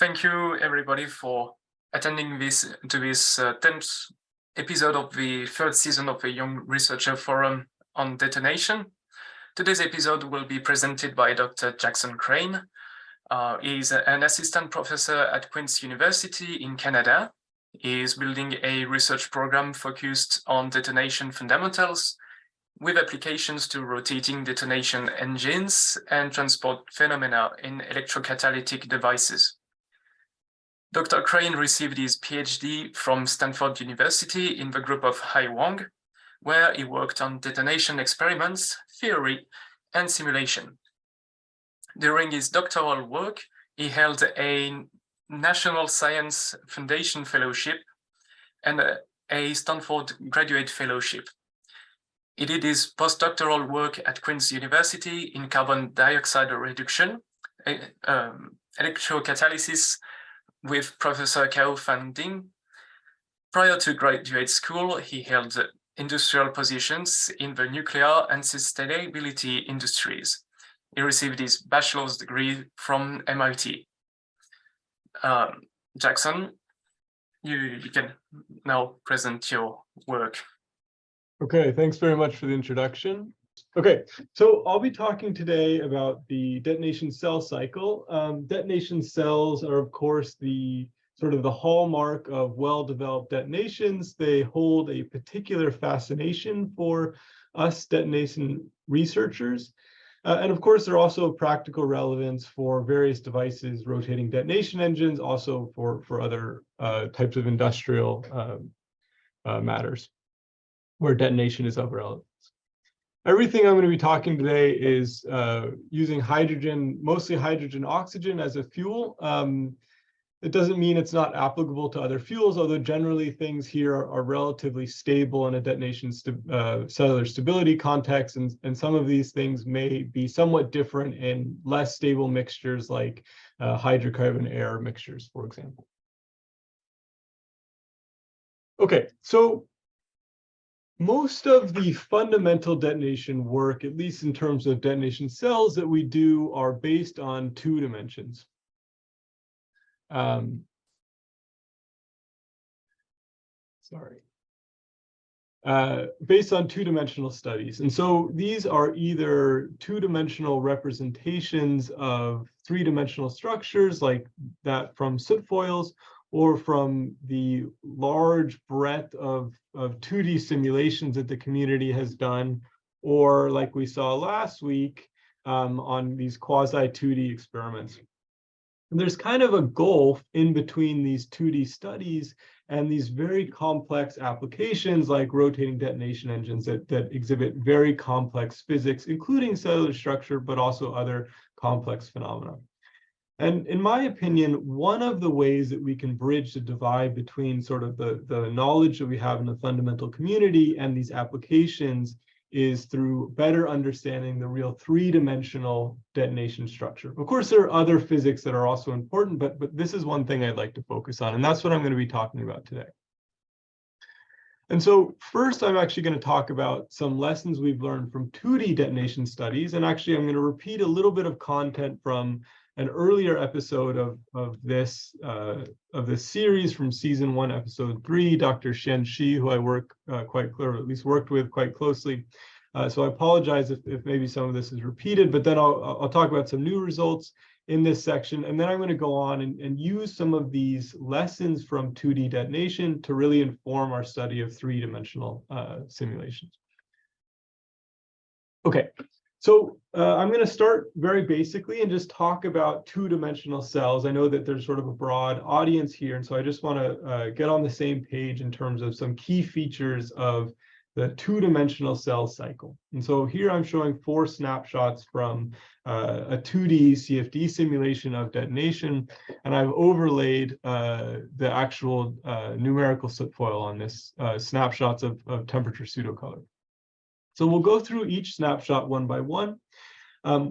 Thank you, everybody, for attending this 10th episode of the third season of the Young Researcher Forum on Detonation. Today's episode will be presented by Dr. Jackson Crane. He's an assistant professor at Queen's University in Canada. He is building a research program focused on detonation fundamentals with applications to rotating detonation engines and transport phenomena in electrocatalytic devices. Dr. Crane received his PhD from Stanford University in the group of Hai Wang, where he worked on detonation experiments, theory, and simulation. During his doctoral work, he held a National Science Foundation Fellowship and a Stanford Graduate Fellowship. He did his postdoctoral work at Queen's University in carbon dioxide reduction, electrocatalysis, with Professor Cao Fan Ding. Prior to graduate school, he held industrial positions in the nuclear and sustainability industries. He received his bachelor's degree from MIT. Jackson, you can now present your work. Okay, thanks very much for the introduction. Okay, so I'll be talking today about the detonation cell cycle. Detonation cells are, of course, the hallmark of well-developed detonations. They hold a particular fascination for us detonation researchers. And of course, they're also practical relevance for various devices, rotating detonation engines, also for other types of industrial matters where detonation is of relevance. Everything I'm going to be talking today is using hydrogen, mostly hydrogen oxygen as a fuel. It doesn't mean it's not applicable to other fuels, although generally things here are relatively stable in a detonation cellular stability context, and some of these things may be somewhat different in less stable mixtures like hydrocarbon air mixtures, for example. Okay, so most of the fundamental detonation work, at least in terms of detonation cells that we do, are based on two dimensions. Based on two-dimensional studies. And so these are either two-dimensional representations of three-dimensional structures like that from soot foils, or from the large breadth of 2D simulations that the community has done, or like we saw last week on these quasi-2D experiments. And there's kind of a gulf in between these 2D studies and these very complex applications like rotating detonation engines that exhibit very complex physics, including cellular structure, but also other complex phenomena. And in my opinion, one of the ways that we can bridge the divide between sort of the knowledge that we have in the fundamental community and these applications is through better understanding the real three-dimensional detonation structure. Of course, there are other physics that are also important, but this is one thing I'd like to focus on, and that's what I'm going to be talking about today. And so first, I'm actually going to talk about some lessons we've learned from 2D detonation studies, and actually I'm going to repeat a little bit of content from an earlier episode of this series from season 1, episode 3, Dr. Shen Shi, who I work worked with quite closely. So I apologize if maybe some of this is repeated, but then I'll talk about some new results in this section, and then I'm going to go on and use some of these lessons from 2D detonation to really inform our study of three-dimensional simulations. Okay. So I'm going to start very basically and just talk about two-dimensional cells. I know that there's sort of a broad audience here, and so I just want to get on the same page in terms of some key features of the two-dimensional cell cycle. And so here I'm showing 4 snapshots from a 2D CFD simulation of detonation, and I've overlaid the actual numerical soot foil on this, snapshots of temperature pseudocolor. So we'll go through each snapshot one by one.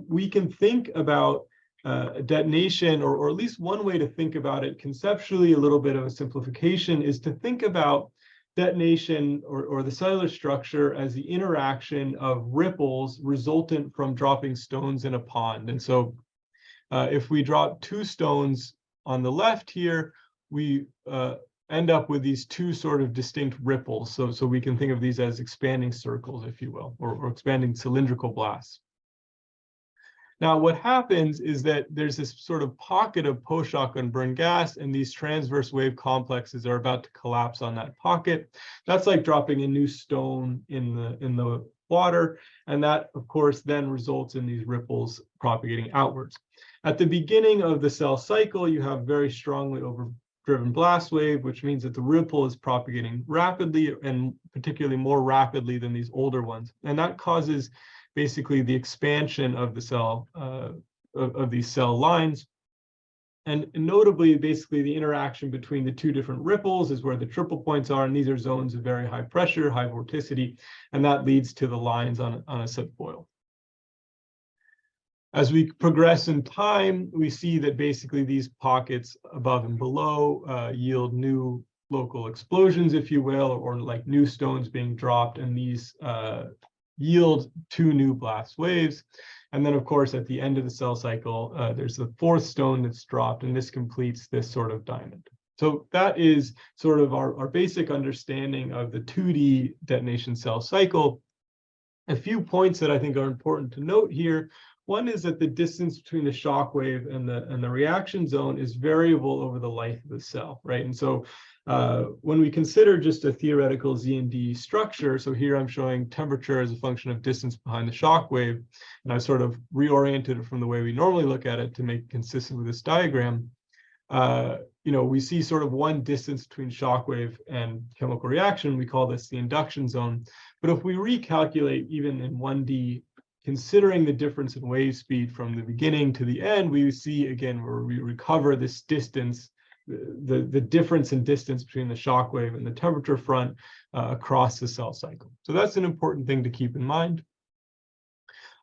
We can think about detonation, or at least one way to think about it conceptually, a little bit of a simplification, is to think about detonation or the cellular structure as the interaction of ripples resultant from dropping stones in a pond. And so if we drop 2 stones on the left here, we end up with these two sort of distinct ripples. So we can think of these as expanding circles, if you will, or expanding cylindrical blasts. Now, what happens is that there's this sort of pocket of post-shock unburned gas, and these transverse wave complexes are about to collapse on that pocket. That's like dropping a new stone in the water, and that, of course, then results in these ripples propagating outwards. At the beginning of the cell cycle, you have very strongly overdriven blast wave, which means that the ripple is propagating rapidly, and particularly more rapidly than these older ones, and that causes basically the expansion of the cell, of these cell lines. And notably, basically the interaction between the two different ripples is where the triple points are, and these are zones of very high pressure, high vorticity, and that leads to the lines on a soot foil. As we progress in time, we see that basically these pockets above and below yield new local explosions, if you will, or like new stones being dropped, and these yield two new blast waves. And then, of course, at the end of the cell cycle, there's the fourth stone that's dropped, and this completes this sort of diamond. So that is sort of our basic understanding of the 2D detonation cell cycle. A few points that I think are important to note here. One is that the distance between the shock wave and the reaction zone is variable over the life of the cell, right? And so when we consider just a theoretical Z&D structure, so here I'm showing temperature as a function of distance behind the shock wave, and I've sort of reoriented it from the way we normally look at it to make it consistent with this diagram. We see sort of one distance between shock wave and chemical reaction. We call this the induction zone. But if we recalculate even in 1D, considering the difference in wave speed from the beginning to the end, we see again where we recover this distance, the difference in distance between the shock wave and the temperature front across the cell cycle. So that's an important thing to keep in mind.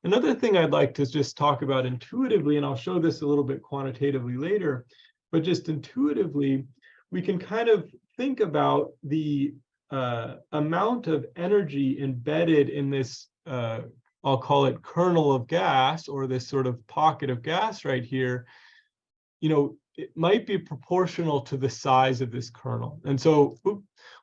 Another thing I'd like to just talk about intuitively, and I'll show this a little bit quantitatively later, but just intuitively, we can kind of think about the amount of energy embedded in this, I'll call it kernel of gas, or this sort of pocket of gas right here. It might be proportional to the size of this kernel. And so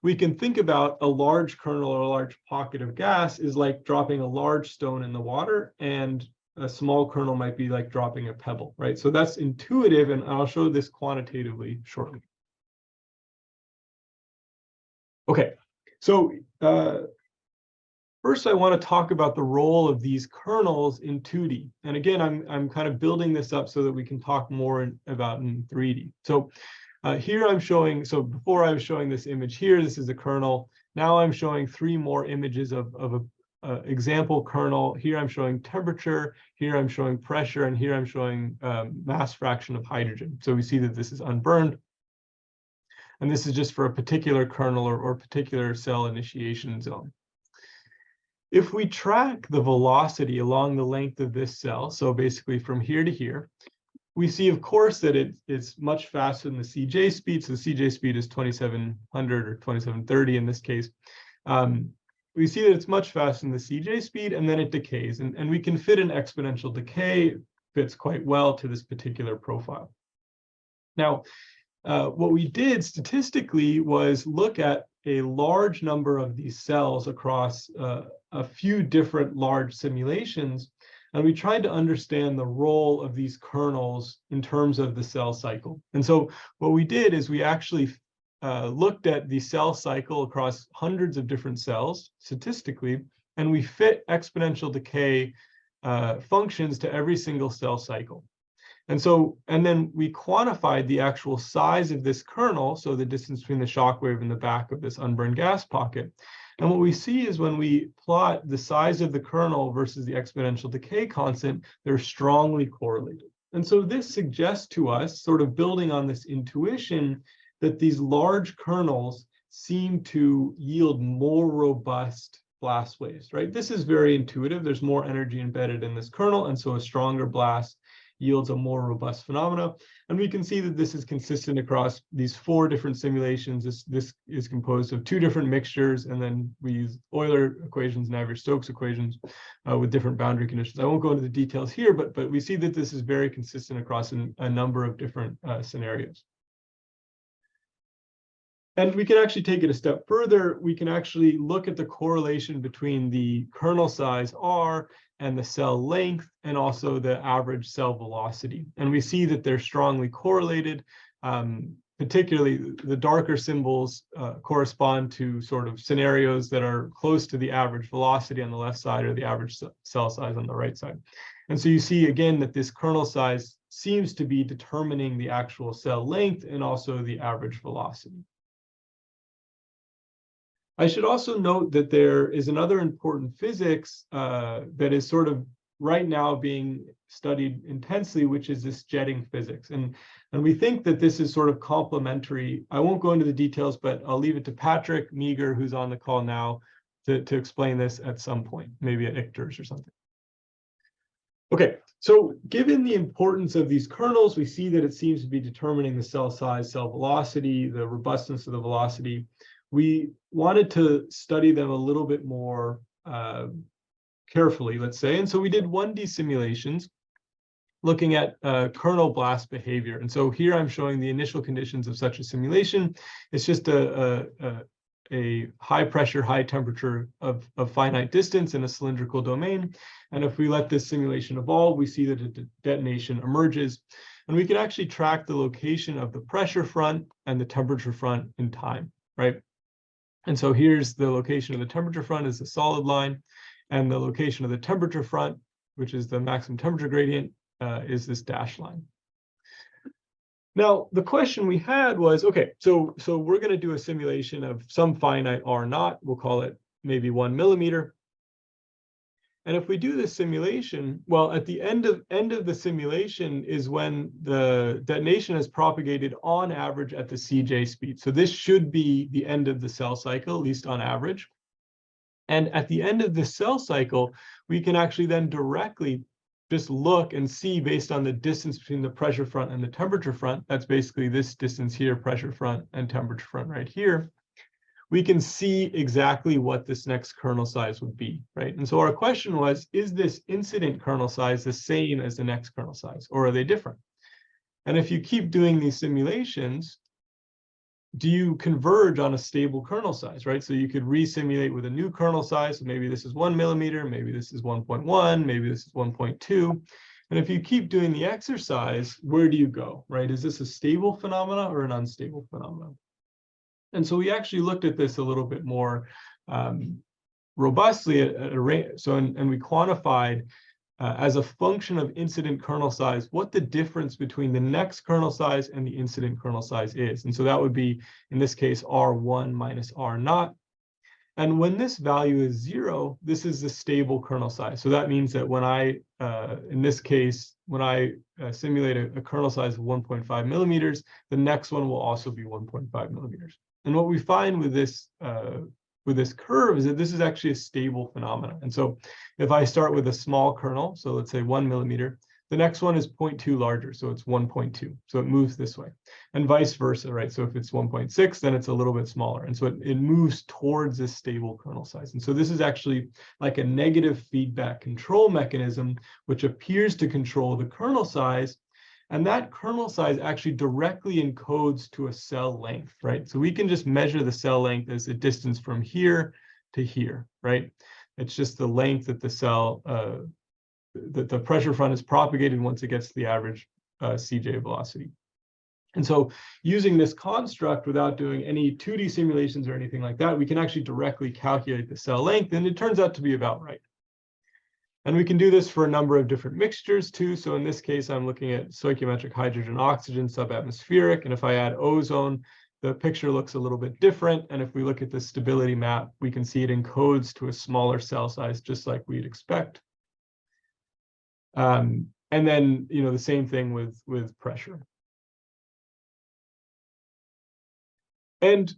we can think about a large kernel or a large pocket of gas is like dropping a large stone in the water, and a small kernel might be like dropping a pebble, right? So that's intuitive, and I'll show this quantitatively shortly. Okay, so first I want to talk about the role of these kernels in 2D. And again, I'm kind of building this up so that we can talk more about in 3D. So here I'm showing, so before I was showing this image here, this is a kernel. Now I'm showing 3 more images of a example kernel. Here I'm showing temperature, here I'm showing pressure, and here I'm showing mass fraction of hydrogen. So we see that this is unburned. And this is just for a particular kernel or particular cell initiation zone. If we track the velocity along the length of this cell, so basically from here to here, we see, of course, that it's much faster than the CJ speed. So the CJ speed is 2700 or 2730 in this case. We see that it's much faster than the CJ speed, and then it decays. And we can fit an exponential decay. It fits quite well to this particular profile. Now, what we did statistically was look at a large number of these cells across a few different large simulations, and we tried to understand the role of these kernels in terms of the cell cycle. And so what we did is we actually looked at the cell cycle across hundreds of different cells statistically, and we fit exponential decay functions to every single cell cycle. And then we quantified the actual size of this kernel, so the distance between the shock wave and the back of this unburned gas pocket. And what we see is when we plot the size of the kernel versus the exponential decay constant, they're strongly correlated. And so this suggests to us, sort of building on this intuition, that these large kernels seem to yield more robust blast waves, right? This is very intuitive. There's more energy embedded in this kernel, and so a stronger blast yields a more robust phenomena. And we can see that this is consistent across these 4 different simulations. This is composed of 2 different mixtures, and then we use Euler equations and Navier-Stokes equations with different boundary conditions. I won't go into the details here, but we see that this is very consistent across a number of different scenarios. And we can actually take it a step further. We can actually look at the correlation between the kernel size R and the cell length, and also the average cell velocity. And we see that they're strongly correlated. Particularly, the darker symbols correspond to sort of scenarios that are close to the average velocity on the left side, or the average cell size on the right side. And so you see again that this kernel size seems to be determining the actual cell length and also the average velocity. I should also note that there is another important physics that is sort of right now being studied intensely, which is this jetting physics. And we think that this is sort of complementary. I won't go into the details, but I'll leave it to Patrick Meager, who's on the call now, to explain this at some point, maybe at ICTERS or something. Okay, so given the importance of these kernels, we see that it seems to be determining the cell size, cell velocity, the robustness of the velocity. We wanted to study them a little bit more carefully, let's say. And so we did 1D simulations looking at kernel blast behavior. And so here I'm showing the initial conditions of such a simulation. It's just a high pressure, high temperature of finite distance in a cylindrical domain. And if we let this simulation evolve, we see that a detonation emerges. And we can actually track the location of the pressure front and the temperature front in time, right? And so here's the location of the temperature front is the solid line, and the location of the temperature front, which is the maximum temperature gradient, is this dashed line. Now, the question we had was, okay, so we're going to do a simulation of some finite R naught. We'll call it maybe 1 millimeter. And if we do this simulation, well, at the end of the simulation is when the detonation is propagated on average at the CJ speed. So this should be the end of the cell cycle, at least on average. And at the end of the cell cycle, we can actually then directly just look and see, based on the distance between the pressure front and the temperature front, that's basically this distance here, pressure front and temperature front right here, we can see exactly what this next kernel size would be, right? And so our question was, is this incident kernel size the same as the next kernel size, or are they different? And if you keep doing these simulations, do you converge on a stable kernel size, right? So you could re-simulate with a new kernel size. So maybe this is 1 millimeter, maybe this is 1.1, maybe this is 1.2. And if you keep doing the exercise, where do you go, right? Is this a stable phenomena or an unstable phenomenon? And so we actually looked at this a little bit more robustly at a rate. So, and we quantified as a function of incident kernel size, what the difference between the next kernel size and the incident kernel size is. And so that would be, in this case, R1 minus R naught. And when this value is 0, this is the stable kernel size. So that means that when I, in this case, when I simulate a kernel size of 1.5 millimeters, the next one will also be 1.5 millimeters. And what we find with this curve is that this is actually a stable phenomenon. And so if I start with a small kernel, so let's say 1 millimeter, the next one is 0.2 larger, so it's 1.2. So it moves this way, and vice versa, right? So if it's 1.6, then it's a little bit smaller. And so it moves towards this stable kernel size. And so this is actually like a negative feedback control mechanism, which appears to control the kernel size. And that kernel size actually directly encodes to a cell length, right? So we can just measure the cell length as the distance from here to here, right? It's just the length that the cell, that the pressure front is propagated once it gets to the average CJ velocity. And so using this construct without doing any 2D simulations or anything like that, we can actually directly calculate the cell length, and it turns out to be about right. And we can do this for a number of different mixtures too. So in this case, I'm looking at stoichiometric hydrogen oxygen subatmospheric. And if I add ozone, the picture looks a little bit different. And if we look at the stability map, we can see it encodes to a smaller cell size, just like we'd expect. And then, you know, the same thing with pressure. And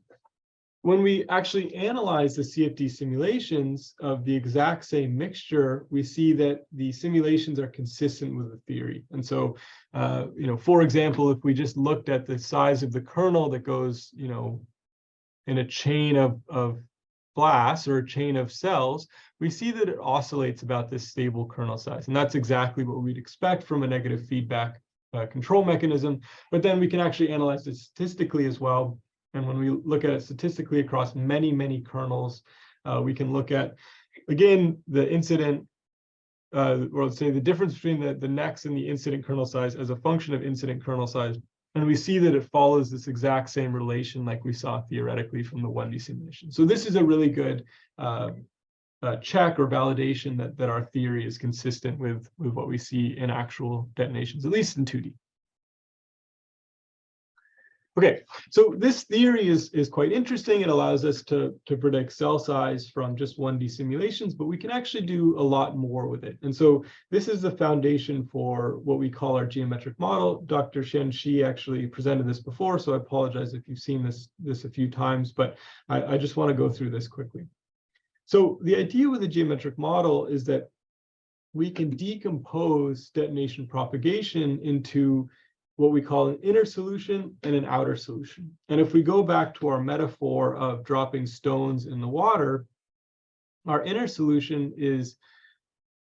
when we actually analyze the CFD simulations of the exact same mixture, we see that the simulations are consistent with the theory. And so, for example, if we just looked at the size of the kernel that goes, in a chain of glass or a chain of cells, we see that it oscillates about this stable kernel size. And that's exactly what we'd expect from a negative feedback control mechanism. But then we can actually analyze it statistically as well. And when we look at it statistically across many, many kernels, we can look at, again, the incident, or let's say the difference between the next and the incident kernel size as a function of incident kernel size. And we see that it follows this exact same relation like we saw theoretically from the 1D simulation. So this is a really good check or validation that our theory is consistent with what we see in actual detonations, at least in 2D. Okay, so this theory is quite interesting. It allows us to predict cell size from just 1D simulations, but we can actually do a lot more with it. And so this is the foundation for what we call our geometric model. Dr. Shen Shi actually presented this before, so I apologize if you've seen this a few times, but I just want to go through this quickly. So the idea with the geometric model is that we can decompose detonation propagation into what we call an inner solution and an outer solution. And if we go back to our metaphor of dropping stones in the water, our inner solution is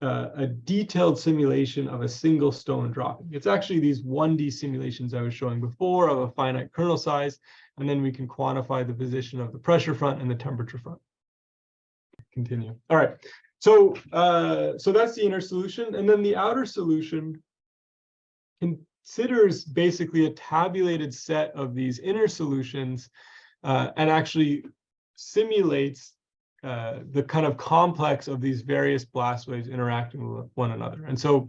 a detailed simulation of a single stone dropping. It's actually these 1D simulations I was showing before of a finite kernel size, and then we can quantify the position of the pressure front and the temperature front. Continue. All right. So that's the inner solution, and then the outer solution considers basically a tabulated set of these inner solutions and actually simulates the kind of complex of these various blast waves interacting with one another. And so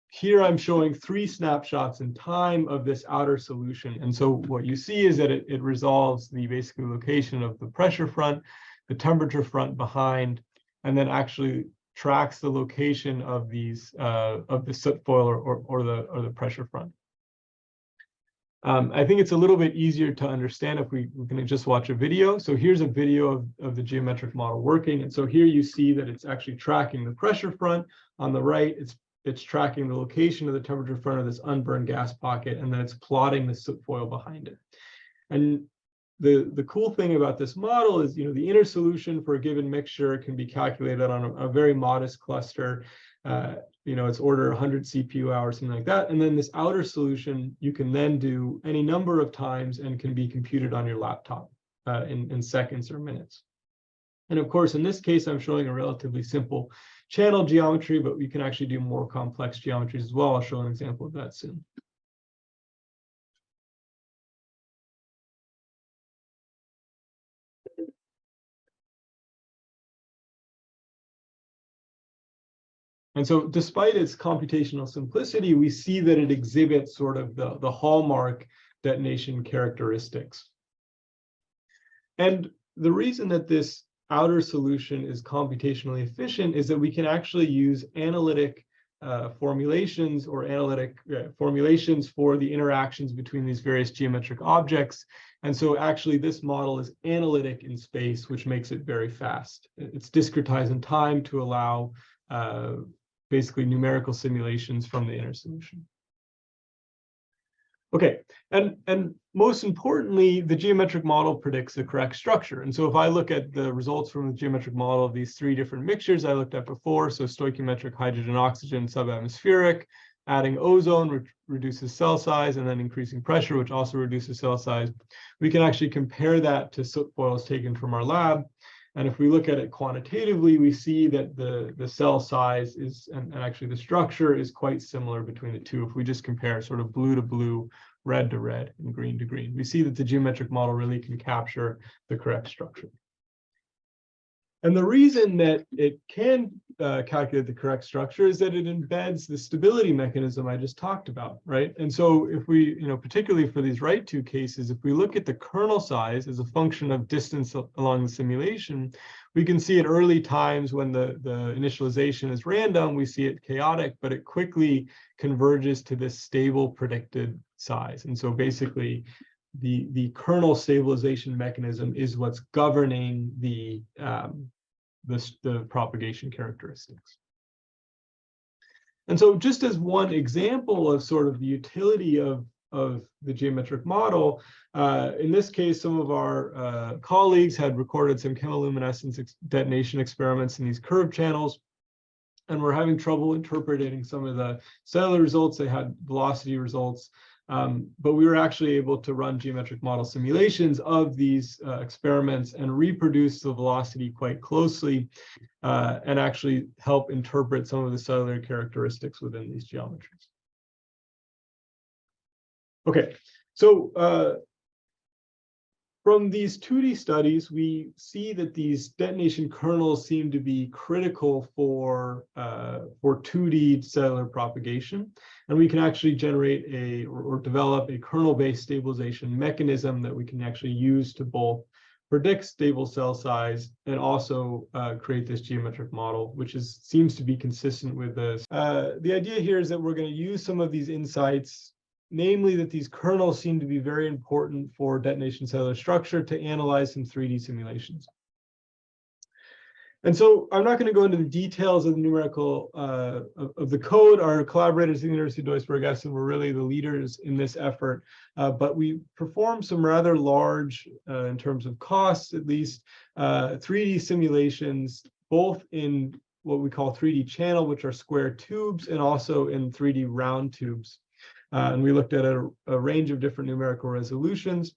here I'm showing 3 snapshots in time of this outer solution. And so what you see is that it resolves the basically location of the pressure front, the temperature front behind, and then actually tracks the location of these of the soot foil or the pressure front. I think it's a little bit easier to understand if we can just watch a video. So here's a video of the geometric model working. And so here you see that it's actually tracking the pressure front. On the right, it's tracking the location of the temperature front of this unburned gas pocket, and then it's plotting the soot foil behind it. And the cool thing about this model is, the inner solution for a given mixture can be calculated on a very modest cluster. It's order 100 CPU hours, something like that. And then this outer solution, you can then do any number of times and can be computed on your laptop in seconds or minutes. And of course, in this case, I'm showing a relatively simple channel geometry, but we can actually do more complex geometries as well. I'll show an example of that soon. And so despite its computational simplicity, we see that it exhibits sort of the hallmark detonation characteristics. And the reason that this outer solution is computationally efficient is that we can actually use analytic formulations or analytic formulations for the interactions between these various geometric objects. And so actually this model is analytic in space, which makes it very fast. It's discretized in time to allow basically numerical simulations from the inner solution. Okay, and most importantly, the geometric model predicts the correct structure. And so if I look at the results from the geometric model of these 3 different mixtures I looked at before, so stoichiometric hydrogen, oxygen, subatmospheric, adding ozone, which reduces cell size, and then increasing pressure, which also reduces cell size, we can actually compare that to soot foils taken from our lab. And if we look at it quantitatively, we see that the cell size is, and actually the structure is quite similar between the two. If we just compare sort of blue to blue, red to red, and green to green, we see that the geometric model really can capture the correct structure. And the reason that it can calculate the correct structure is that it embeds the stability mechanism I just talked about, right? And so if we, particularly for these right 2 cases, if we look at the kernel size as a function of distance along the simulation, we can see at early times when the initialization is random, we see it chaotic, but it quickly converges to this stable predicted size. And so basically, the kernel stabilization mechanism is what's governing the propagation characteristics. And so just as one example of sort of the utility of the geometric model, in this case, some of our colleagues had recorded some chemiluminescence detonation experiments in these curved channels, and we're having trouble interpreting some of the cellular results. They had velocity results, but we were actually able to run geometric model simulations of these experiments and reproduce the velocity quite closely, and actually help interpret some of the cellular characteristics within these geometries. Okay, so from these 2D studies, we see that these detonation kernels seem to be critical for 2D cellular propagation. And we can actually generate or develop a kernel-based stabilization mechanism that we can actually use to both predict stable cell size and also create this geometric model, which seems to be consistent with this. The idea here is that we're going to use some of these insights, namely that these kernels seem to be very important for detonation cellular structure, to analyze some 3D simulations. And so I'm not going to go into the details of the numerical of the code. Our collaborators at the University of Duisburg-Essen were really the leaders in this effort, but we performed some rather large, in terms of costs at least, 3D simulations, both in what we call 3D channel, which are square tubes, and also in 3D round tubes. And we looked at a range of different numerical resolutions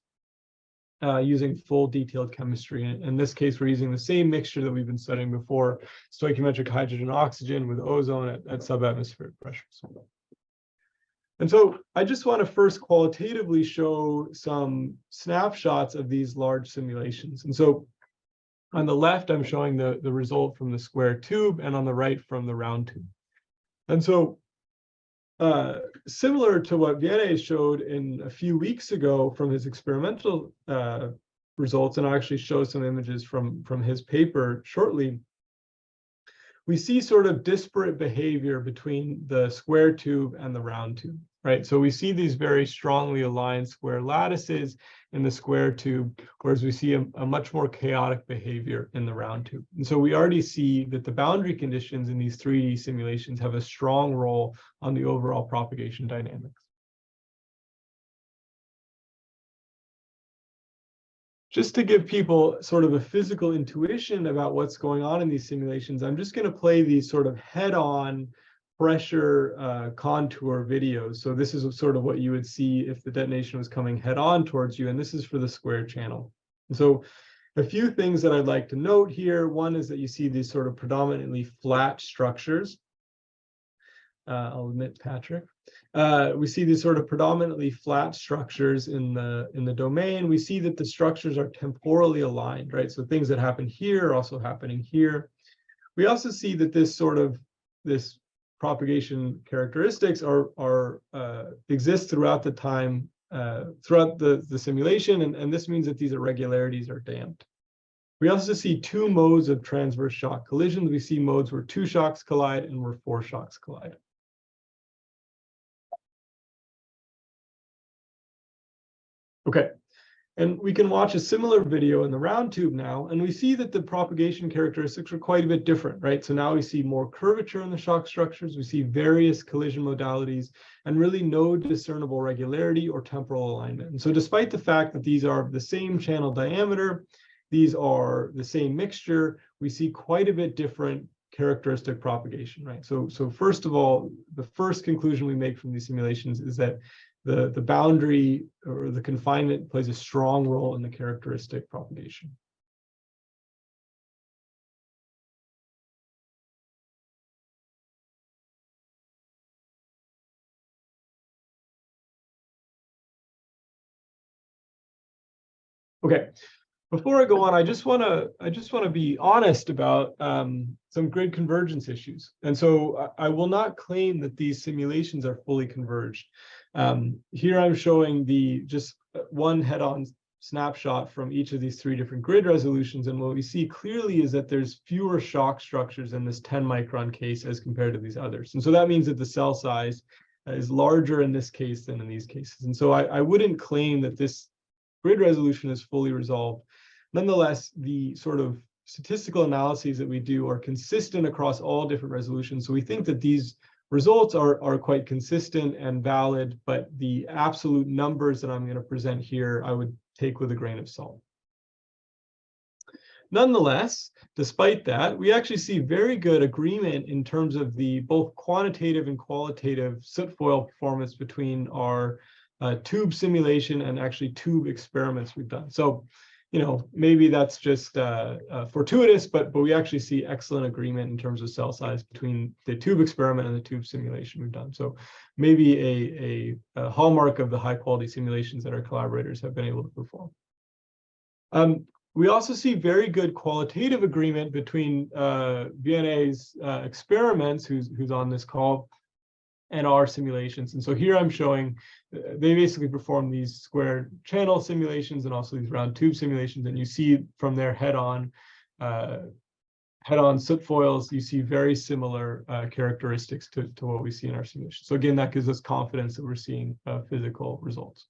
using full detailed chemistry. And in this case, we're using the same mixture that we've been studying before, stoichiometric hydrogen oxygen with ozone at subatmospheric pressures. And so I just want to first qualitatively show some snapshots of these large simulations. And so on the left, I'm showing the result from the square tube, and on the right from the round tube. And so similar to what Vianney showed in a few weeks ago from his experimental results, and I'll actually show some images from his paper shortly, we see sort of disparate behavior between the square tube and the round tube, right? So we see these very strongly aligned square lattices in the square tube, whereas we see a much more chaotic behavior in the round tube. And so we already see that the boundary conditions in these 3D simulations have a strong role on the overall propagation dynamics. Just to give people sort of a physical intuition about what's going on in these simulations, I'm just going to play these sort of head-on pressure contour videos. So this is sort of what you would see if the detonation was coming head-on towards you, and this is for the square channel. And so a few things that I'd like to note here. One is that you see these sort of predominantly flat structures. I'll admit, Patrick. We see these sort of predominantly flat structures in the domain. We see that the structures are temporally aligned, right? So things that happen here are also happening here. We also see that this propagation characteristics exist throughout the time, throughout the simulation, and this means that these irregularities are damped. We also see two modes of transverse shock collisions. We see modes where 2 shocks collide and where 4 shocks collide. Okay, and we can watch a similar video in the round tube now, and we see that the propagation characteristics are quite a bit different, right? So now we see more curvature in the shock structures, we see various collision modalities, and really no discernible regularity or temporal alignment. And so despite the fact that these are the same channel diameter, these are the same mixture, we see quite a bit different characteristic propagation, right? So first of all, the first conclusion we make from these simulations is that the boundary or the confinement plays a strong role in the characteristic propagation. Okay, before I go on, I just want to be honest about some grid convergence issues. And so I will not claim that these simulations are fully converged. Here I'm showing just one head-on snapshot from each of these 3 different grid resolutions. And what we see clearly is that there's fewer shock structures in this 10 micron case as compared to these others. And so that means that the cell size is larger in this case than in these cases. And so I wouldn't claim that this grid resolution is fully resolved. Nonetheless, the sort of statistical analyses that we do are consistent across all different resolutions. So we think that these results are quite consistent and valid, but the absolute numbers that I'm going to present here, I would take with a grain of salt. Nonetheless, despite that, we actually see very good agreement in terms of the both quantitative and qualitative soot foil performance between our tube simulation and actually tube experiments we've done. So, maybe that's just fortuitous, but we actually see excellent agreement in terms of cell size between the tube experiment and the tube simulation we've done. So maybe a hallmark of the high quality simulations that our collaborators have been able to perform. We also see very good qualitative agreement between Vianney's experiments, who's on this call, and our simulations. And so here I'm showing, they basically perform these square channel simulations and also these round tube simulations. And you see from their head-on soot foils, you see very similar characteristics to what we see in our simulation. So again, that gives us confidence that we're seeing physical results.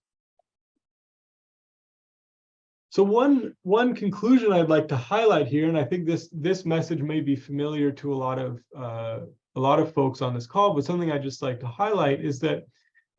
So one conclusion I'd like to highlight here, and I think this message may be familiar to a lot of folks on this call, but something I'd just like to highlight is that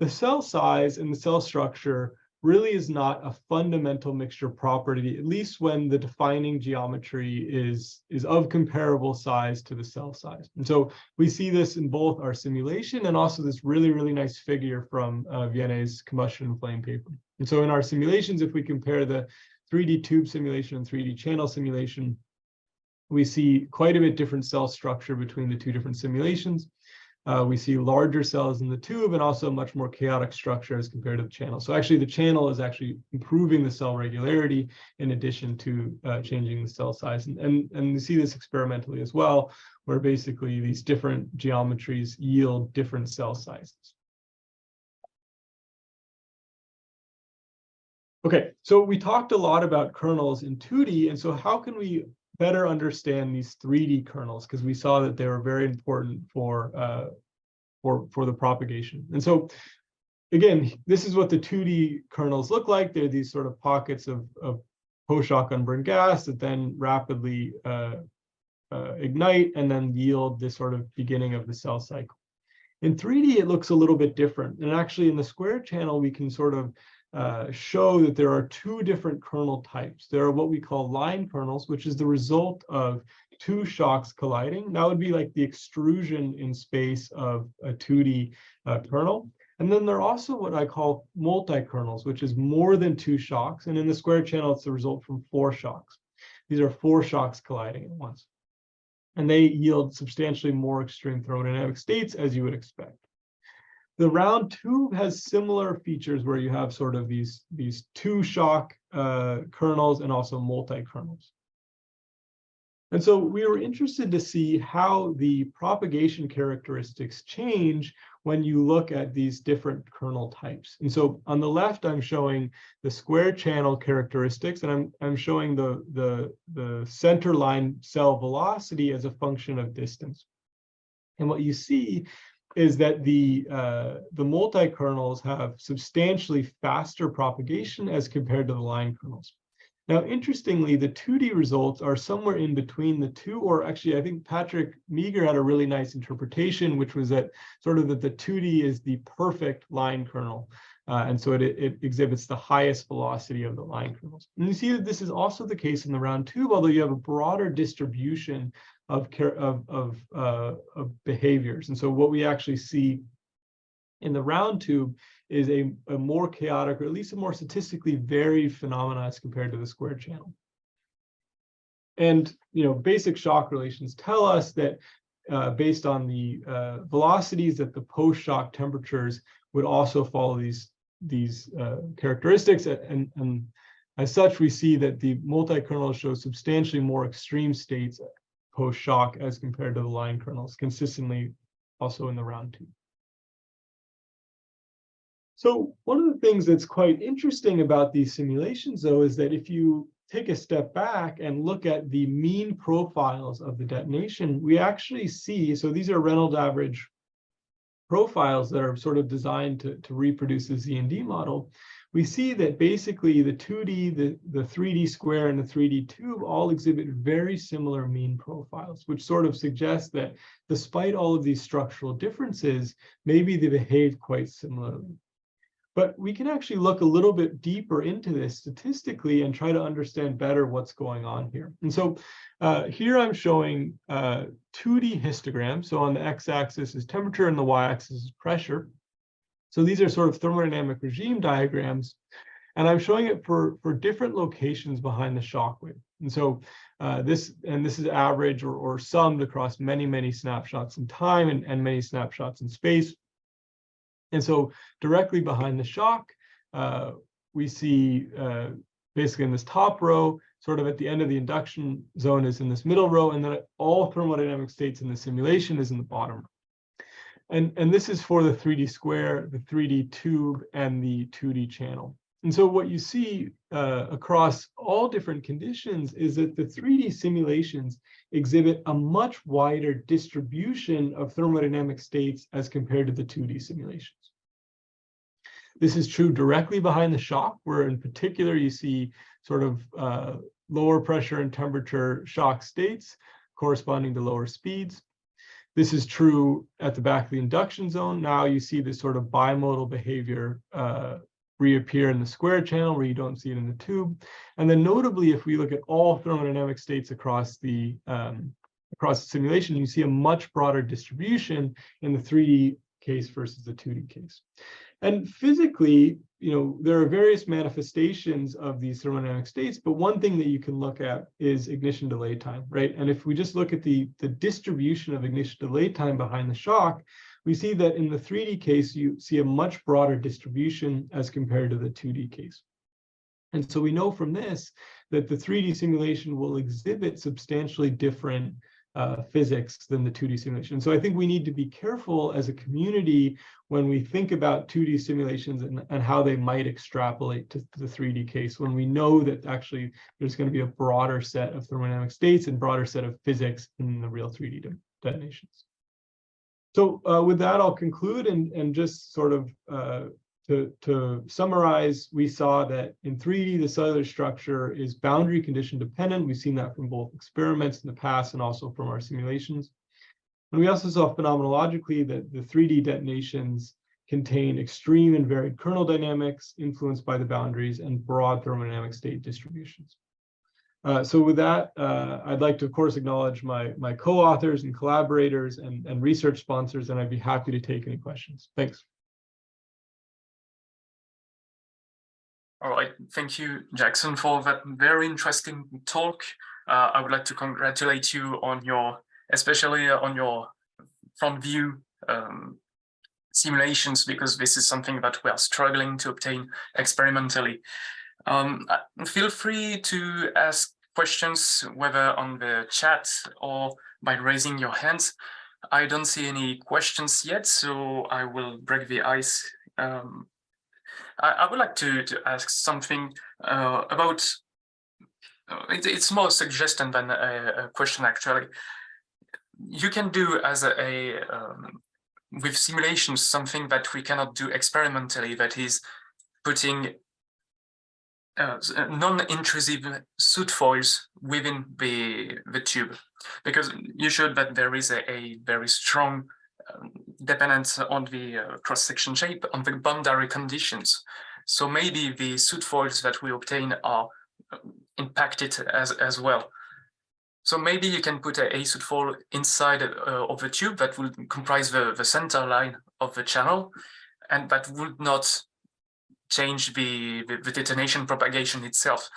the cell size and the cell structure really is not a fundamental mixture property, at least when the defining geometry is of comparable size to the cell size. And so we see this in both our simulation and also this really, really nice figure from Vianney's combustion and flame paper. And so in our simulations, if we compare the 3D tube simulation and 3D channel simulation, we see quite a bit different cell structure between the two different simulations. We see larger cells in the tube and also much more chaotic structure as compared to the channel. So actually the channel is actually improving the cell regularity in addition to changing the cell size. And we see this experimentally as well, where basically these different geometries yield different cell sizes. Okay, so we talked a lot about kernels in 2D, and so how can we better understand these 3D kernels? Because we saw that they were very important for the propagation. And so, again, this is what the 2D kernels look like. They're these sort of pockets of post-shock unburned gas that then rapidly ignite and then yield this sort of beginning of the cell cycle. In 3D, it looks a little bit different. And actually, in the square channel, we can sort of show that there are two different kernel types. There are what we call line kernels, which is the result of two shocks colliding. That would be like the extrusion in space of a 2D kernel. And then there are also what I call multi-kernels, which is more than two shocks. And in the square channel, it's the result from four shocks. These are four shocks colliding at once. And they yield substantially more extreme thermodynamic states, as you would expect. The round tube has similar features where you have sort of these two shock kernels and also multi-kernels. And so we were interested to see how the propagation characteristics change when you look at these different kernel types. And so on the left, I'm showing the square channel characteristics, and I'm showing the center line cell velocity as a function of distance. And what you see is that the multi-kernels have substantially faster propagation as compared to the line kernels. Now, interestingly, the 2D results are somewhere in between the two, or actually, I think Patrick Meager had a really nice interpretation, which was that sort of that the 2D is the perfect line kernel. And so it exhibits the highest velocity of the line kernels. And you see that this is also the case in the round tube, although you have a broader distribution of behaviors. And so what we actually see in the round tube is a more chaotic, or at least a more statistically varied phenomena as compared to the square channel. And basic shock relations tell us that based on the velocities, that the post-shock temperatures would also follow these characteristics. And as such, we see that the multi-kernels show substantially more extreme states post-shock as compared to the line kernels, consistently also in the round tube. So one of the things that's quite interesting about these simulations, though, is that if you take a step back and look at the mean profiles of the detonation, we actually see, so these are Reynolds average profiles that are sort of designed to reproduce the Z&D model, we see that basically the 2D, the 3D square, and the 3D tube all exhibit very similar mean profiles, which sort of suggests that despite all of these structural differences, maybe they behave quite similarly. But we can actually look a little bit deeper into this statistically and try to understand better what's going on here. And so here I'm showing 2D histograms. So on the x-axis is temperature and the y-axis is pressure. So these are sort of thermodynamic regime diagrams. And I'm showing it for different locations behind the shock wave. And so this is average or summed across many, many snapshots in time and many snapshots in space. And so directly behind the shock, we see basically in this top row, sort of at the end of the induction zone is in this middle row, and then all thermodynamic states in the simulation is in the bottom row. And this is for the 3D square, the 3D tube, and the 2D channel. And so what you see across all different conditions is that the 3D simulations exhibit a much wider distribution of thermodynamic states as compared to the 2D simulations. This is true directly behind the shock, where in particular you see sort of lower pressure and temperature shock states corresponding to lower speeds. This is true at the back of the induction zone. Now you see this sort of bimodal behavior reappear in the square channel where you don't see it in the tube. And then notably, if we look at all thermodynamic states across the simulation, you see a much broader distribution in the 3D case versus the 2D case. And physically, there are various manifestations of these thermodynamic states, but one thing that you can look at is ignition delay time, right? And if we just look at the distribution of ignition delay time behind the shock, we see that in the 3D case, you see a much broader distribution as compared to the 2D case. And so we know from this that the 3D simulation will exhibit substantially different physics than the 2D simulation. So I think we need to be careful as a community when we think about 2D simulations and how they might extrapolate to the 3D case, when we know that actually there's going to be a broader set of thermodynamic states and broader set of physics in the real 3D detonations. So with that, I'll conclude and just sort of to summarize, we saw that in 3D, the cellular structure is boundary condition dependent. We've seen that from both experiments in the past and also from our simulations. And we also saw phenomenologically that the 3D detonations contain extreme and varied kernel dynamics influenced by the boundaries and broad thermodynamic state distributions. So with that, I'd like to, of course, acknowledge my co-authors and collaborators and research sponsors, and I'd be happy to take any questions. Thanks. All right, thank you, Jackson, for that very interesting talk. I would like to congratulate you on especially on your front view simulations, because this is something that we are struggling to obtain experimentally. Feel free to ask questions, whether on the chat or by raising your hands. I don't see any questions yet, so I will break the ice. I would like to ask something about, it's more a suggestion than a question actually. You can do as with simulations something that we cannot do experimentally, that is putting non-intrusive soot foils within the tube, because you showed that there is a very strong dependence on the cross-section shape, on the boundary conditions. So maybe the soot foils that we obtain are impacted as well. So maybe you can put a soot foil inside of the tube that will comprise the center line of the channel, and that would not change the detonation propagation itself.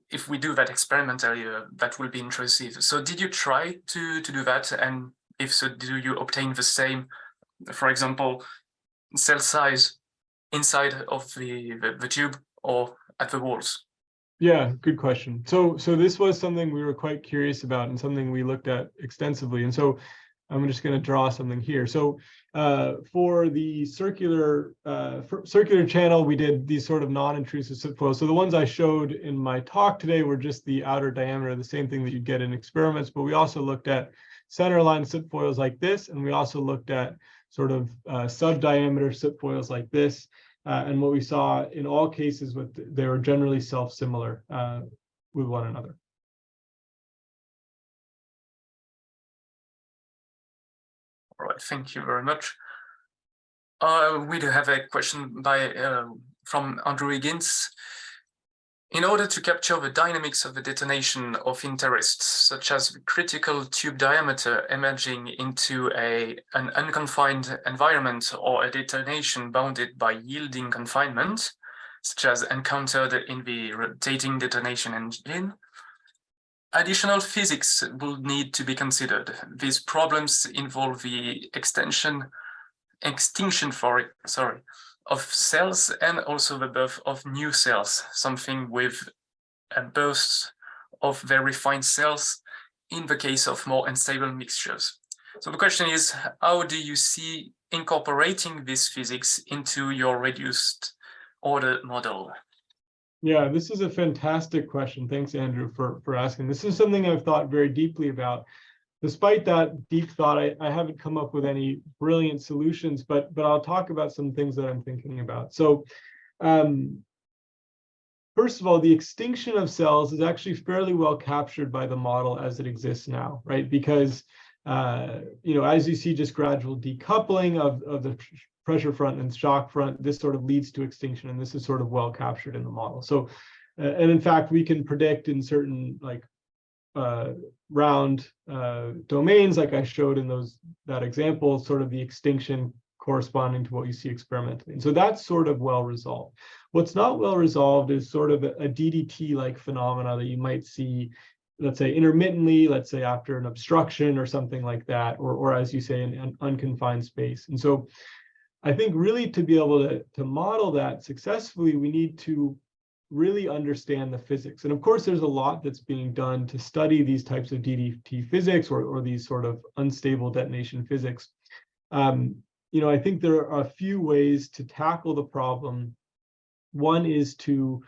If we do that experimentally, that will be intrusive. So did you try to do that? And if so, do you obtain the same, for example, cell size inside of the tube or at the walls? Yeah, good question. So this was something we were quite curious about and something we looked at extensively. And so I'm just going to draw something here. So for the circular channel, we did these sort of non-intrusive soot foils. So the ones I showed in my talk today were just the outer diameter, the same thing that you'd get in experiments. But we also looked at center line soot foils like this, and we also looked at sort of sub-diameter foils like this. And what we saw in all cases, they were generally self-similar with one another. All right, thank you very much. We do have a question from Andrew Higgins. In order to capture the dynamics of the detonation of interest, such as critical tube diameter emerging into an unconfined environment or a detonation bounded by yielding confinement, such as encountered in the rotating detonation engine, additional physics will need to be considered. These problems involve the extinction of cells and also the birth of new cells, something with a burst of very fine cells in the case of more unstable mixtures. So the question is, how do you see incorporating this physics into your reduced order model? Yeah, this is a fantastic question. Thanks, Andrew, for asking. This is something I've thought very deeply about. Despite that deep thought, I haven't come up with any brilliant solutions, but I'll talk about some things that I'm thinking about. So first of all, the extinction of cells is actually fairly well captured by the model as it exists now, right? Because as you see just gradual decoupling of the pressure front and shock front, this sort of leads to extinction, and this is sort of well captured in the model. So, and in fact, we can predict in certain round domains, like I showed in that example, sort of the extinction corresponding to what you see experimentally. And so that's sort of well resolved. What's not well resolved is sort of a DDT-like phenomena that you might see, let's say intermittently, let's say after an obstruction or something like that, or as you say, in an unconfined space. And so I think really to be able to model that successfully, we need to really understand the physics. And of course, there's a lot that's being done to study these types of DDT physics or these sort of unstable detonation physics. I think there are a few ways to tackle the problem. One is to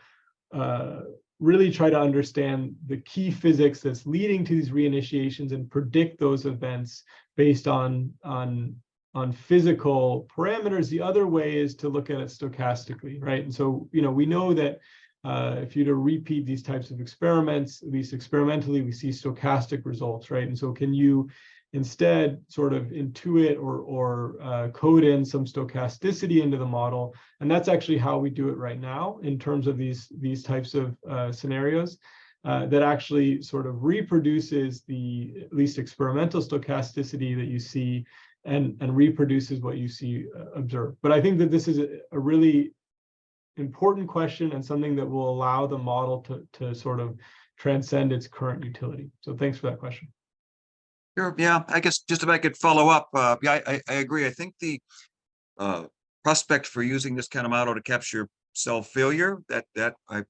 really try to understand the key physics that's leading to these reinitiations and predict those events based on physical parameters. The other way is to look at it stochastically, right? And so, we know that if you were to repeat these types of experiments, at least experimentally, we see stochastic results, right? And so can you instead sort of intuit or code in some stochasticity into the model? And that's actually how we do it right now in terms of these types of scenarios that actually sort of reproduces the at least experimental stochasticity that you see and reproduces what you see observed. But I think that this is a really important question and something that will allow the model to sort of transcend its current utility. So thanks for that question. Sure. Yeah, I guess just if I could follow up. I agree. I think the prospect for using this kind of model to capture cell failure, that I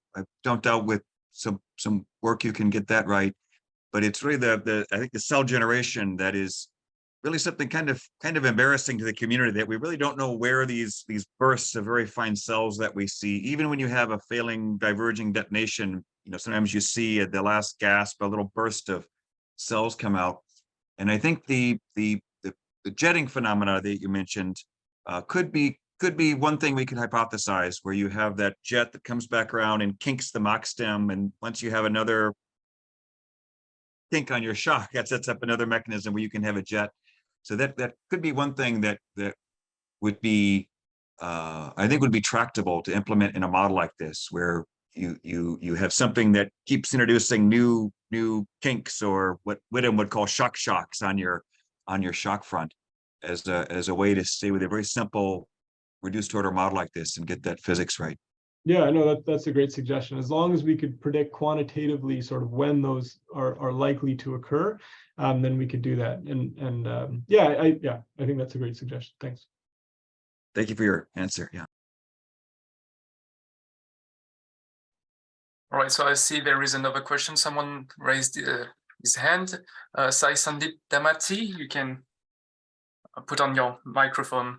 don't doubt with some work you can get that right. But it's really I think the cell generation that is really something kind of embarrassing to the community, that we really don't know where these bursts of very fine cells that we see, even when you have a failing diverging detonation, sometimes you see at the last gasp a little burst of cells come out. And I think the jetting phenomena that you mentioned could be one thing we could hypothesize, where you have that jet that comes back around and kinks the Mach stem, and once you have another kink on your shock, that sets up another mechanism where you can have a jet. So that could be one thing that would be, I think, would be tractable to implement in a model like this, where you have something that keeps introducing new kinks, or what Whittam would call shocks on your shock front, as a way to stay with a very simple reduced order model like this and get that physics right. Yeah, I know that's a great suggestion. As long as we could predict quantitatively sort of when those are likely to occur, then we could do that. And I think that's a great suggestion. Thanks. Thank you for your answer. Yeah. All right, so I see there is another question. Someone raised his hand. Sai Sandip Damati, you can put on your microphone.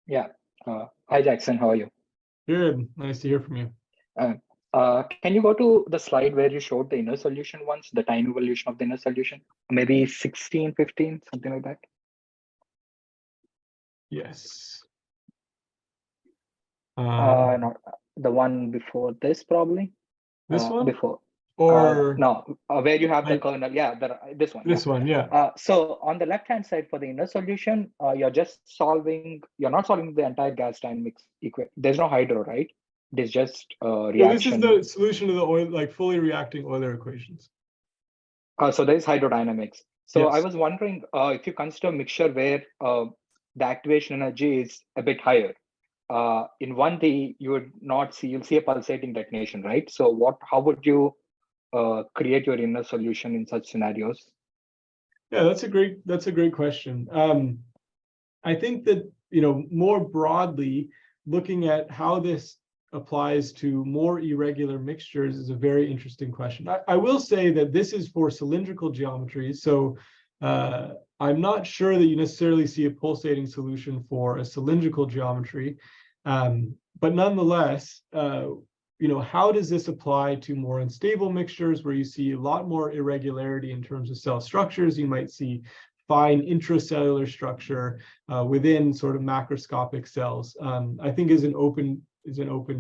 Yeah. Hi, Jackson. How are you? Good. Nice to hear from you. Can you go to the slide where you showed the inner solution once, the time evolution of the inner solution? Maybe 16, 15, something like that. Yes. Not the one before this, probably. This one? Before. Or no, where you have the like, kernel. Yeah, this one. this one, yeah. So on the left-hand side for the inner solution, you're not solving the entire gas dynamics equation. There's no hydro, right? It is just reaction. So this is the solution to the oil, like fully reacting Euler equations. So there is hydrodynamics. So Yes. I was wondering if you consider mixture where the activation energy is a bit higher. In 1D, you'll see a pulsating detonation, right? So how would you create your inner solution in such scenarios? Yeah, that's a great question. I think that, more broadly, looking at how this applies to more irregular mixtures is a very interesting question. I will say that this is for cylindrical geometries, so I'm not sure that you necessarily see a pulsating solution for a cylindrical geometry, but nonetheless, how does this apply to more unstable mixtures where you see a lot more irregularity in terms of cell structures? You might see fine intracellular structure within sort of macroscopic cells. I think is an open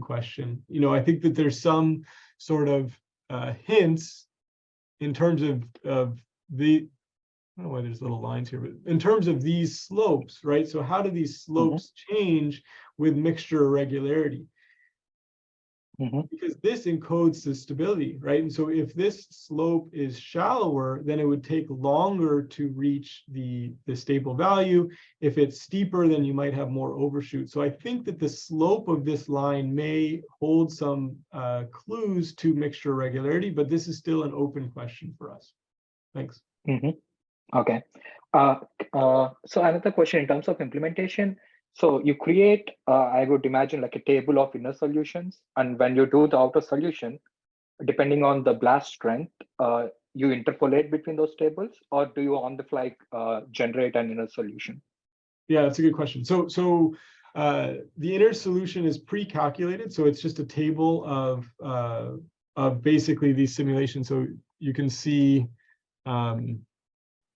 question. I think that there's some sort of hints in terms of the, I don't know why there's little lines here, but in terms of these slopes, right? So how do these slopes change with mixture irregularity? Because this encodes the stability, right? And so if this slope is shallower, then it would take longer to reach the stable value. If it's steeper, then you might have more overshoot. So I think that the slope of this line may hold some clues to mixture irregularity, but this is still an open question for us. Thanks. Okay. So another question in terms of implementation. So you create, I would imagine, like a table of inner solutions. And when you do the outer solution, depending on the blast strength, you interpolate between those tables, or do you on the fly generate an inner solution? Yeah, that's a good question. So the inner solution is pre-calculated. So it's just a table of basically these simulations. So you can see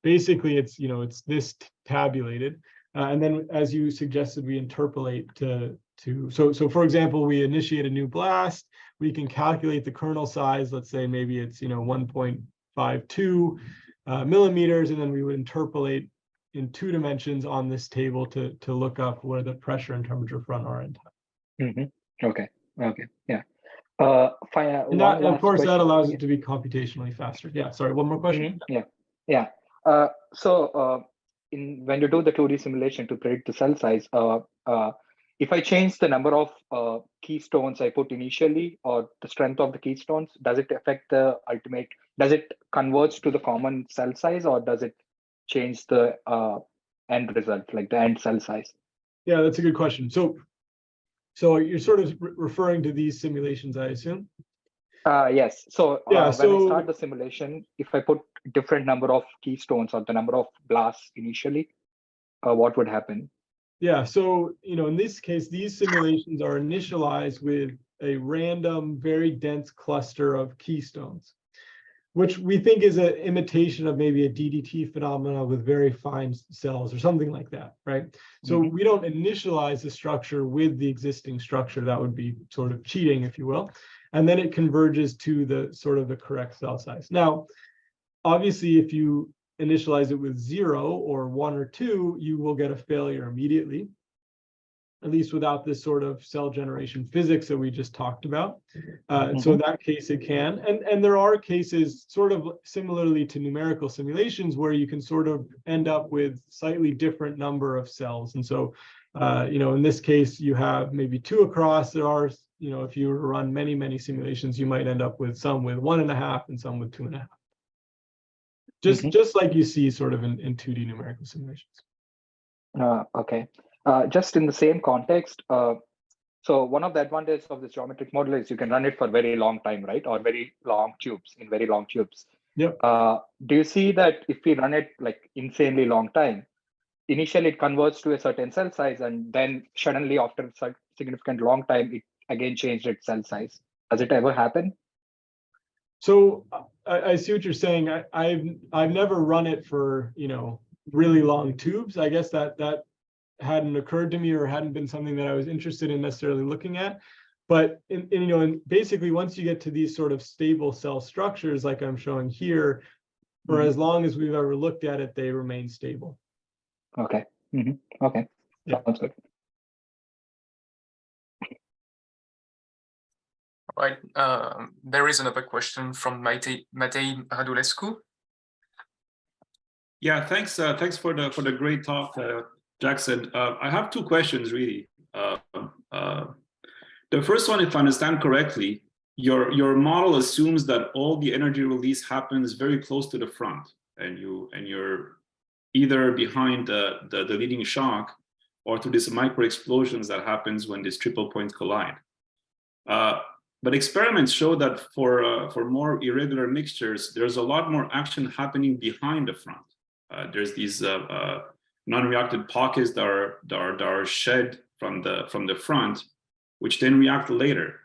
basically it's this tabulated. And then, as you suggested, we interpolate so for example, we initiate a new blast, we can calculate the kernel size, let's say maybe it's 1.52 millimeters, and then we would interpolate in 2 dimensions on this table to look up where the pressure and temperature front are in time. Okay, yeah. And that, of course, that allows it to be computationally faster. Yeah, sorry, one more question? Yeah. So when you do the 2D simulation to predict the cell size, if I change the number of keystones I put initially or the strength of the keystones, does it affect the ultimate? Does it converge to the common cell size, or does it change the end result, like the end cell size? Yeah, that's a good question. So you're sort of referring to these simulations, I assume? Yes. So yeah, when I start the simulation, if I put different number of keystones or the number of blasts initially, what would happen? Yeah, so in this case, these simulations are initialized with a random, very dense cluster of keystones, which we think is an imitation of maybe a DDT phenomena with very fine cells or something like that, right? So we don't initialize the structure with the existing structure. That would be sort of cheating, if you will. And then it converges to the correct cell size. Now, obviously, if you initialize it with 0 or 1 or 2, you will get a failure immediately, at least without this sort of cell generation physics that we just talked about. So in that case, it can. And there are cases sort of similarly to numerical simulations where you can sort of end up with slightly different number of cells. And so, in this case, you have maybe 2 across. There are, if you run many, many simulations, you might end up with some with 1.5 and some with 2.5. Just like you see sort of in 2D numerical simulations. Okay. Just in the same context, so one of the advantages of this geometric model is you can run it for very long time, right? Or very long tubes, in very long tubes. Yep. Do you see that if we run it like insanely long time, initially it converts to a certain cell size, and then suddenly after a significant long time, it again changed its cell size? Does it ever happen? So I see what you're saying. I've never run it for really long tubes. I guess that hadn't occurred to me or hadn't been something that I was interested in necessarily looking at. But and basically, once you get to these sort of stable cell structures, like I'm showing here, for as long as we've ever looked at it, they remain stable. Okay. Okay. Yeah. Sounds good. Right. There is another question from Matei Radulescu. Yeah, thanks. Thanks for the great talk, Jackson. I have two questions really. The first one, if I understand correctly, your model assumes that all the energy release happens very close to the front, and you're either behind the leading shock or to these micro explosions that happens when these triple points collide. But experiments show that for more irregular mixtures, there's a lot more action happening behind the front. There's these non-reactive pockets that are shed from the front, which then react later.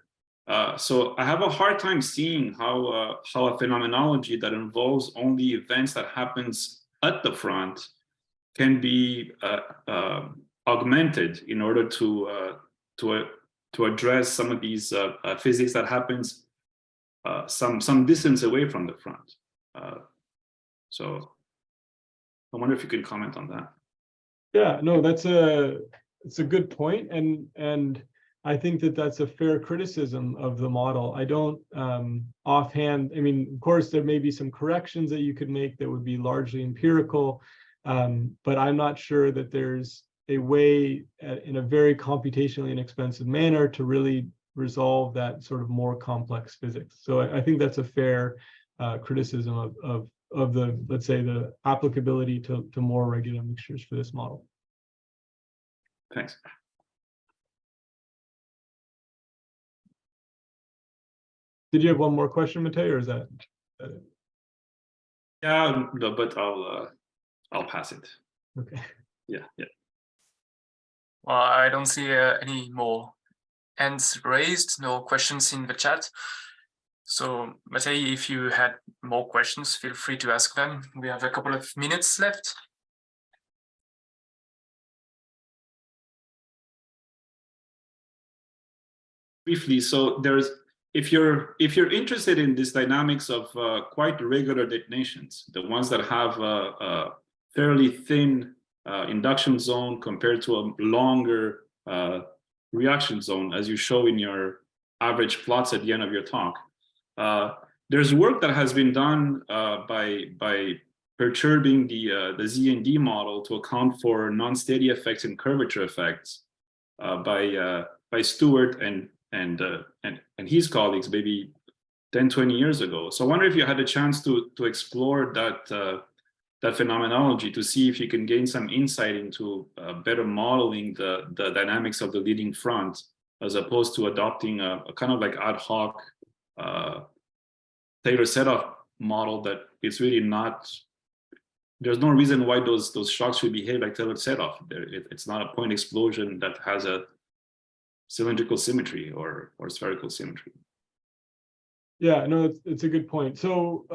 So I have a hard time seeing how a phenomenology that involves only events that happens at the front can be augmented in order to address some of these physics that happens some distance away from the front. So I wonder if you could comment on that. Yeah, no, it's a good point, and I think that that's a fair criticism of the model. I don't offhand, I mean, of course, there may be some corrections that you could make that would be largely empirical, but I'm not sure that there's a way in a very computationally inexpensive manner to really resolve that sort of more complex physics. So I think that's a fair criticism of the, let's say, the applicability to more regular mixtures for this model. Thanks. Did you have one more question, Matei, or is that it? Yeah, no, but I'll pass it. Okay. Yeah. Well, I don't see any more hands raised, no questions in the chat. So, Matei, if you had more questions, feel free to ask them. We have a couple of minutes left. Briefly, so if you're interested in this dynamics of quite regular detonations, the ones that have a fairly thin induction zone compared to a longer reaction zone, as you show in your average plots at the end of your talk, there's work that has been done by perturbing the ZND model to account for non-steady effects and curvature effects by Stewart and his colleagues maybe 10, 20 years ago. So I wonder if you had a chance to explore that phenomenology to see if you can gain some insight into better modeling the dynamics of the leading front, as opposed to adopting a kind of like ad hoc Taylor set-off model that it's really not. There's no reason why those shocks should behave like Taylor set-off. It's not a point explosion that has a cylindrical symmetry or spherical symmetry. Yeah, no, it's a good point. So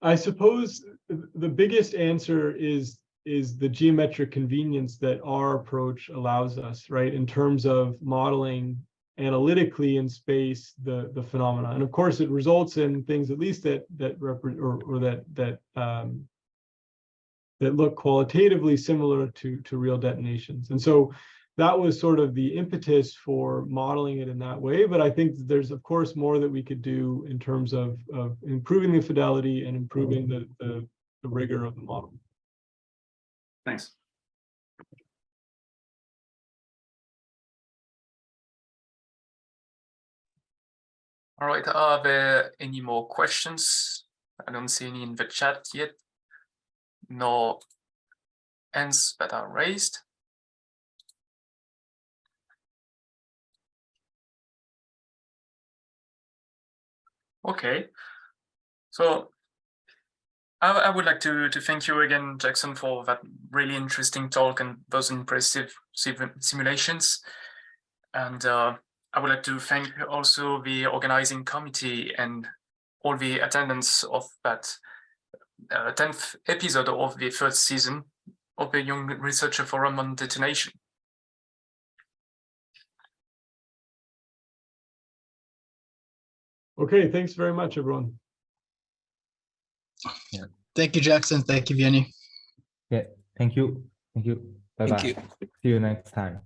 I suppose the biggest answer is the geometric convenience that our approach allows us, right, in terms of modeling analytically in space the phenomena. And of course, it results in things at least that look qualitatively similar to real detonations. And so that was sort of the impetus for modeling it in that way. But I think there's, of course, more that we could do in terms of improving the fidelity and improving the rigor of the model. Thanks. All right, are there any more questions? I don't see any in the chat yet. No hands that are raised. Okay, so I would like to thank you again, Jackson, for that really interesting talk and those impressive simulations. And I would like to thank also the organizing committee and all the attendants of that 10th episode of the first season of a young researcher forum on detonation. Okay, thanks very much, everyone. Yeah. Thank you, Jackson. Thank you, Vianney. Yeah, thank you. Bye bye. Thank you. See you next time.